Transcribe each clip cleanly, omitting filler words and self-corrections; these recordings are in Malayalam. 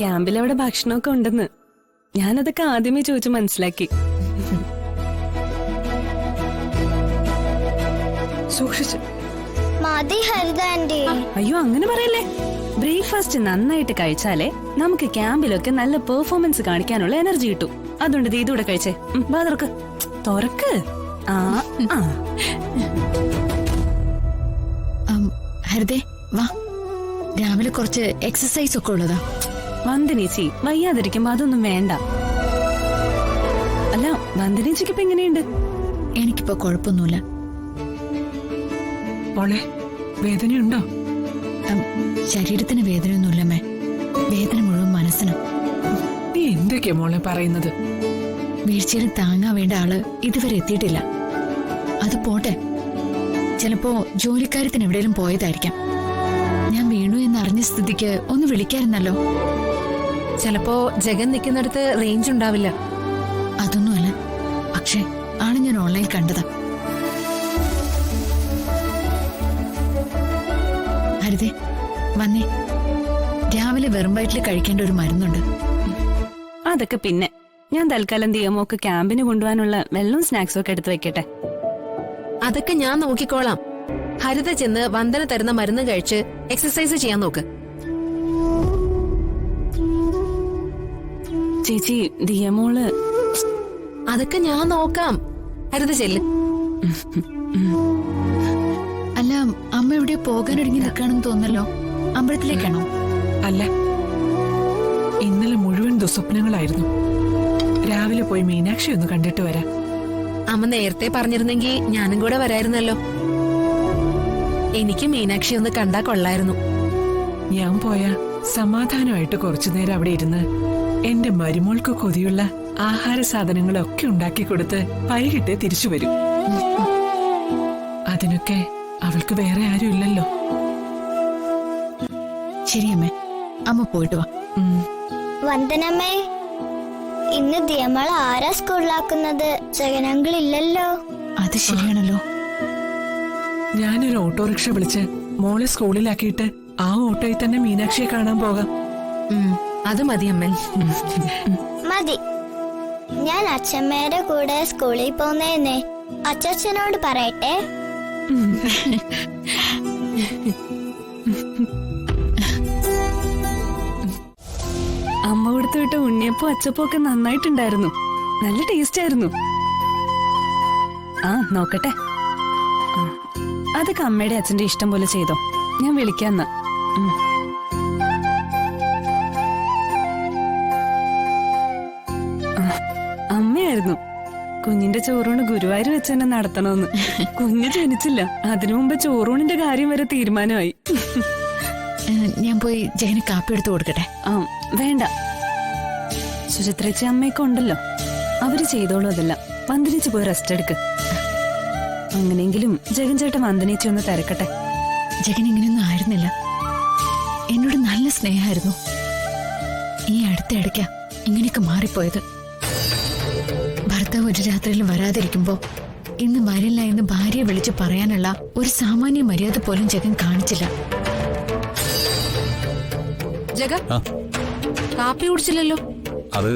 ക്യാമ്പിൽ അവിടെ ഭക്ഷണമൊക്കെ ഉണ്ടെന്ന്. ഞാനതൊക്കെ ആദ്യമേ ചോദിച്ചു മനസ്സിലാക്കി. സൂക്ഷിച്ചു. മതി ഹരിത ആന്റി. അയ്യോ അങ്ങനെ പറയല്ലേ. ബ്രേക്ക്ഫാസ്റ്റ് നന്നായിട്ട് കഴിച്ചാലേ നമുക്ക് ക്യാമ്പിലൊക്കെ നല്ല പെർഫോമൻസ് കാണിക്കാനുള്ള എനർജി കിട്ടും. അതുകൊണ്ട് ദേ ഇതൂടെ കഴിച്ചേ. വാ തുറക്ക് തുറക്ക്. ഹരിതേ വാ, രാവിലെ കുറച്ച് എക്സസൈസ് ഒക്കെ ഉള്ളതാ. വന്ദനേച്ചി വയ്യാതിരിക്കുമ്പോ അതൊന്നും വേണ്ട. അല്ല വന്ദനേച്ചിക്ക് ഇപ്പൊ എങ്ങനെയുണ്ട്? എനിക്കിപ്പോ കുഴപ്പമൊന്നുമില്ല. മോളെ വേദനയുണ്ടോ? ശരീരത്തിന് വേദനയൊന്നുമില്ലമ്മേ, വേദന മുഴുവൻ മനസ്സിനും. നീ എന്തൊക്കെയാ മോളെ പറയുന്നത്? വീഴ്ചയിൽ താങ്ങാൻ വേണ്ട ആള് ഇതുവരെ എത്തിയിട്ടില്ല. അത് പോട്ടെ, ചിലപ്പോ ജോലിക്കാര്യത്തിന് എവിടെയും പോയതായിരിക്കാം. ഞാൻ വീണു എന്നറിഞ്ഞ സ്ഥിതിക്ക് ഒന്ന് വിളിക്കായിരുന്നല്ലോ. ചിലപ്പോ ജഗൻ നിൽക്കുന്നിടത്ത് റേഞ്ച് ഉണ്ടാവില്ല. അതൊന്നുമല്ല, പക്ഷെ ആണ് ഞാൻ ഓൺലൈൻ കണ്ടതാ. ഹരിതേ വന്നേ, രാവിലെ വെറും വയറ്റിൽ കഴിക്കേണ്ട ഒരു മരുന്നുണ്ട്. അതൊക്കെ പിന്നെ ഞാൻ തൽക്കാലം ദിയമോക്ക് ക്യാമ്പിന് കൊണ്ടുപോകാനുള്ള വെള്ളവും സ്നാക്സും ഒക്കെ എടുത്തു വെക്കട്ടെ. അതൊക്കെ ഞാൻ നോക്കിക്കോളാം. ഹരിത ചെന്ന് വന്ദന തരുന്ന മരുന്ന് കഴിച്ച് എക്സസൈസ് ചെയ്യാൻ നോക്ക്. ചേച്ചി ദിയമോള് അതൊക്കെ ഞാൻ നോക്കാം. ഹരിത ചെല്ല്. അല്ല, അമ്മ എവിടെ പോകാനൊരുങ്ങി നിൽക്കാണെന്ന് തോന്നല്ലോ. അമ്പലത്തിലേക്കാണോ? അല്ല, ഇന്നലെ മുഴുവൻ ദുസ്വപ്നങ്ങളായിരുന്നു. രാവിലെ പോയി മീനാക്ഷി ഒന്ന് കണ്ടിട്ട് വരാം. അമ്മ നേരത്തെ പറഞ്ഞിരുന്നെങ്കിൽ ഞാനും കൂടെ വരായിരുന്നല്ലോ. എനിക്ക് മീനാക്ഷി ഒന്ന് കണ്ടാ കൊള്ളായിരുന്നു. ഞാൻ പോയാ സമാധാനമായിട്ട് കുറച്ചു നേരം അവിടെ ഇരുന്ന് എന്റെ മരുമോൾക്ക് കൊതിയുള്ള ആഹാര സാധനങ്ങളൊക്കെ ഉണ്ടാക്കി കൊടുത്ത് വൈകിട്ട് തിരിച്ചു വരും. അതിനൊക്കെ അവൾക്ക് വേറെ ആരും ഇല്ലല്ലോ. ശരിയമ്മേ, അമ്മ പോയിട്ട് വാ. വന്ദനമ്മേ, ഇന്ന് ദിയമള ആരാ സ്കൂളിലാക്കുന്നത്? ജഗനങ്കിൾ ഇല്ലല്ലോ. അത് ശരിയാണല്ലോ. ഞാനൊരു ഓട്ടോറിക്ഷ വിളിച്ച് മോളെ സ്കൂളിലാക്കിയിട്ട് ആ ഓട്ടോയിൽ തന്നെ മീനാക്ഷിയെ കാണാൻ പോകാം. അത് മതി അമ്മൻ. മതി. ഞാൻ അച്ഛമ്മയുടെ കൂടെ സ്കൂളിൽ പോകുന്നേന്നേ അച്ഛനോട് പറയട്ടെ. അമ്മ കൊടുത്തു വിട്ട ഉണ്ണിയപ്പോ അച്ചപ്പോ ഒക്കെ നന്നായിട്ടുണ്ടായിരുന്നു. നല്ല ടേസ്റ്റ് ആയിരുന്നു. നോക്കട്ടെ. അതൊക്കെ അമ്മയുടെ അച്ഛന്റെ ഇഷ്ടം പോലെ ചെയ്തോ. ഞാൻ വിളിക്കാന്ന്. അമ്മയായിരുന്നു കുഞ്ഞിന്റെ ചോറൂണ് ഗുരുവായൂർ വെച്ച് തന്നെ നടത്തണമെന്ന്. കുഞ്ഞ് ജനിച്ചില്ല, അതിനു മുമ്പ് ചോറൂണിന്റെ കാര്യം വരെ തീരുമാനമായി. ഞാൻ പോയി ജയന് കാപ്പി എടുത്തു കൊടുക്കട്ടെ? വേണ്ട, സുചിത്രേച്ചി അമ്മയൊക്കെ ഉണ്ടല്ലോ, അവര് ചെയ്തോളൂ. അതെല്ലാം വന്ദനേച്ചി പോയി റെസ്റ്റ് എടുക്ക്. അങ്ങനെയെങ്കിലും ജഗൻ ചേട്ടൻ വന്ദനേച്ചി ഒന്ന് തിരക്കട്ടെ. ജഗൻ ഇങ്ങനെയൊന്നും ആയിരുന്നില്ല, എന്നോട് നല്ല സ്നേഹമായിരുന്നു. ഈ അടുത്ത ഇടയ്ക്ക ഇങ്ങനെയൊക്കെ മാറിപ്പോയത്. ഭർത്താവ് ഒരു രാത്രിയിൽ വരാതിരിക്കുമ്പോ ഇന്ന് വരില്ല എന്ന് ഭാര്യയെ വിളിച്ച് പറയാനുള്ള ഒരു സാമാന്യ മര്യാദ പോലും ജഗൻ കാണിച്ചില്ല. ജഗ കാപ്പി കുടിച്ചില്ലല്ലോ. അത്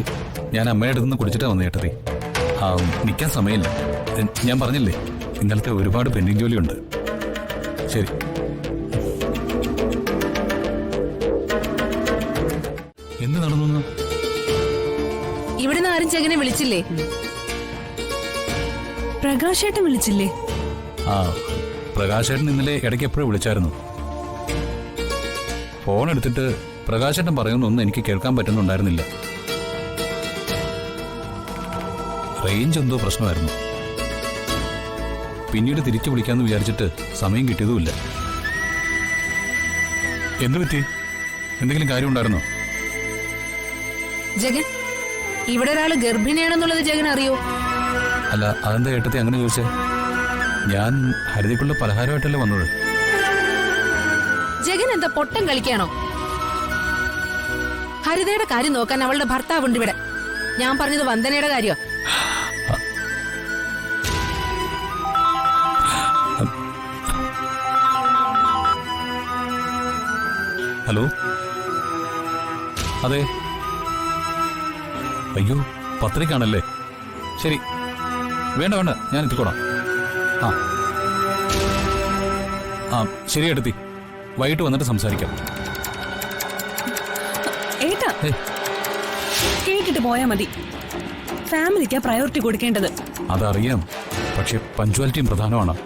ഞാൻ അമ്മയുടെ അടുത്ത് നിന്ന് കുടിച്ചിട്ടാ വന്നു ചേട്ടത്തി. നിൽക്കാൻ സമയമില്ല. ഞാൻ പറഞ്ഞില്ലേ, ഇന്നലത്തെ ഒരുപാട് പെൻഡിങ് ജോലിയുണ്ട്. ശരി. എന്ത് നടന്നു? ഇവിടുന്ന് ആരും ജഗനെ വിളിച്ചില്ലേ? പ്രകാശേട്ടൻ വിളിച്ചില്ലേ? പ്രകാശേട്ടൻ ഇന്നലെ ഇടയ്ക്ക് എപ്പോഴും വിളിച്ചായിരുന്നു. ഫോൺ എടുത്തിട്ട് പ്രകാശേട്ടൻ പറയുന്നൊന്നും എനിക്ക് കേൾക്കാൻ പറ്റുന്നുണ്ടായിരുന്നില്ല. റേഞ്ച് എന്തോ പ്രശ്നമായിരുന്നു. പിന്നീട് തിരിച്ചു വിളിക്കാമെന്ന് വിചാരിച്ചിട്ട് സമയം കിട്ടിയതുമില്ല. എന്തു പറ്റി? എന്തെങ്കിലും കാര്യം ഉണ്ടായിരുന്നോ? ജഗൻ, ഇവിടെ ഒരാള് ഗർഭിണിയാണെന്നുള്ളത് ജഗൻ അറിയോ? അല്ല, അതെന്താ ഏട്ടത്തെ അങ്ങനെ ചോദിച്ചേ? ഞാൻ ഹരിതയ്ക്കുള്ള പലഹാരമായിട്ടല്ലേ വന്നത്. ജഗൻ എന്താ പൊട്ടം കളിക്കാണോ? ഹരിതയുടെ കാര്യം നോക്കാൻ അവളുടെ ഭർത്താവുണ്ട് ഇവിടെ. ഞാൻ പറഞ്ഞത് വന്ദനയുടെ കാര്യോ? ഹലോ, അതെ. അയ്യോ, 10:30-ക്കാണല്ലേ? ശരി, വേണ്ട വേണ്ട, ഞാൻ എത്തിക്കോളാം. ആ ആ ശരി എടുത്തി, വൈകിട്ട് വന്നിട്ട് സംസാരിക്കാം. ഏട്ടാ, കേട്ടിട്ട് പോയാ മതി. ഫാമിലിക്കാ പ്രയോറിറ്റി കൊടുക്കേണ്ടത്. അതറിയാം, പക്ഷെ പഞ്ച്വാലിറ്റിയും പ്രധാനമാണ്.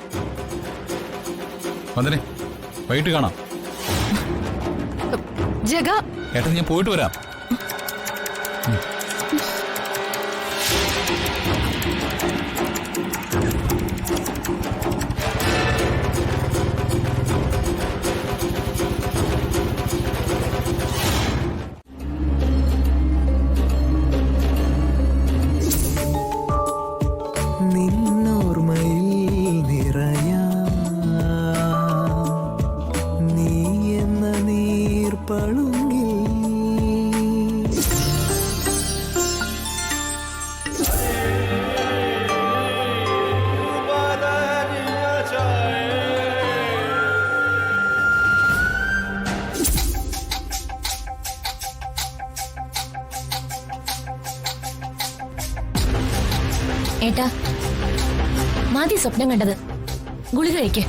വന്ദനെ, വൈകിട്ട് കാണാം. ജഗ, ഏട്ടാ, ഞാൻ പോയിട്ട് വരാം. നിന്നോർമ്മയിൽ നിറയാം നീ എന്ന നീർപ്പളുങ്ങിൽ. ഏട്ടാ, മതി സ്വപ്നം കണ്ടത്. ഗുളിക കഴിക്ക്.